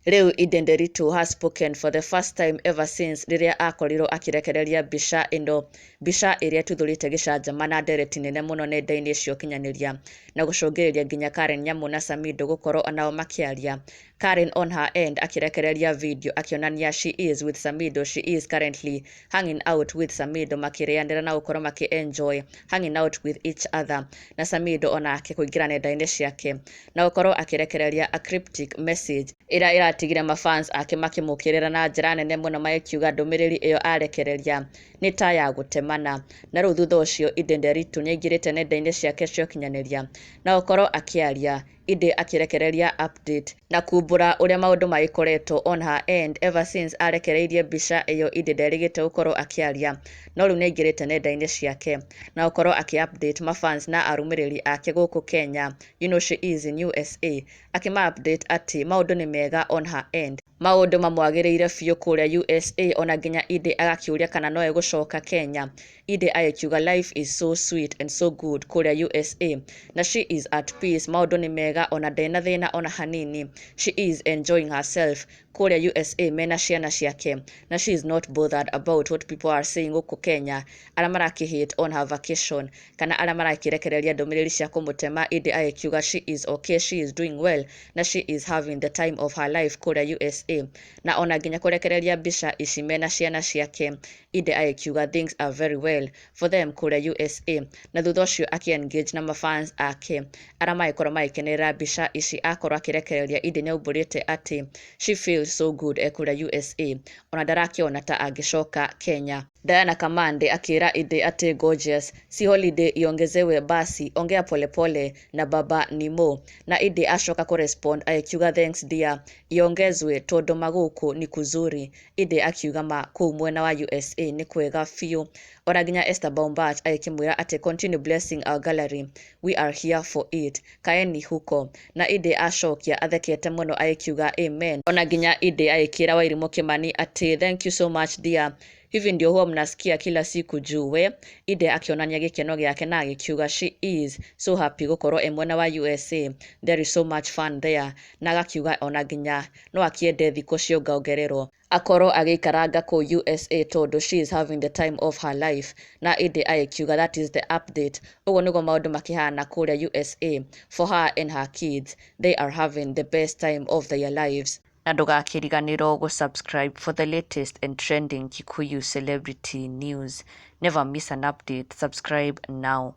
Riu Edday has spoken for the first time ever since riria akorirwo akirekereria Mbica ino, Mbica iria tuthurite gicanjama na ndereti nene muno nenda-ini cio kinyanĩria na gucũngĩrĩria nginya Karen Nyamu na Samido gukorwo onao makiaria. Karen on her end akirekereria video akionania she is with Samido. She is currently hanging out with Samido, makirianira na gukorwo maki-enjoy hanging out with each other, na Samido onake kuingira nenda-ini ciake na gukorwo akirekereria a cryptic message ira iratigire mafans ake makimukirira na njira nene muno magikiuga ndumiriri iyo arekereria ni ta ya gutemana. Na riu thutha ucio Edday niaingirite nenda-ini ciake cio kinyanĩria na gukorwo akiaria, Edday akirekereria update na kumbura uria maundu magikoretwo on her end ever since arekereirie Mbica iyo. Edday nderigite gukorwo akiaria, no riu niaingirite nenda-ini ciake na gukorwo aki-update mafans na arumiriri ake guku Kenya. You know she is in USA. Akima-update ati maundu ni mega on her end, maundu mamwagiriire biu kuria USA, ona nginya Edday agakiuria kana no egucoka Kenya. Edday agikiuga life is so sweet and so good kuria USA na she is at peace, maundu ni mega ona ndena thina ona hanini. She is enjoying herself kuria USA mena ciana ciake na she is not bothered about what people are saying guku Kenya, aria maraki-hate on her vacation kana aria marakirekereria ndumiriri cia kumutema. Edday agikiuga she is okay, she is doing well na she is having the time of her life kuria USA, na ona nginya kurekereria Mbica ici mena ciana ciake. Edday agikiuga things are very well for them kuria USA, na thutha ucio aki-engage na mafans ake aria magikorwo magikenera Mbica ici akorwo akirekereria. Edday niaumburite ati she feels so good kuria USA, ona ndarakiona ta angicoka Kenya. Diana Kamande akira Edday ati gorgeous, si holiday iongezewe basi, ongea polepole na baba ni Mo. Na Edday ashoka kurespond akiuga thanks dear, iongezwe tondu maguku ni kuzuri. Edday akiuga ma kuu mwena wa USA ni kwega fiu. Ona nginya Esther Baumbach akimwira ati continue blessing our gallery, we are here for it, kaeni huko. Na Edday ashokia athekete muno akiuga amen. Ona nginya Edday akira Wairimu Kimani ati thank you so much dear, hivi ndio huwa mnasikia kila siku juwe. Edday akionania gikeno giake na akiuga she is so happy gukorwo mwena wa USA, there is so much fun there, na agakiuga ona nginya no akiende thiko ciongongererwo akorwo agikaranga ku USA tondu she is having the time of her life. Na Edday akiuga that is the update, uguo niguo maundu makihana kuria USA for her and her kids, they are having the best time of their lives. Na ndugakiriganirwo gusubscribe for the latest and trending Kikuyu celebrity news. Never miss an update. Subscribe now.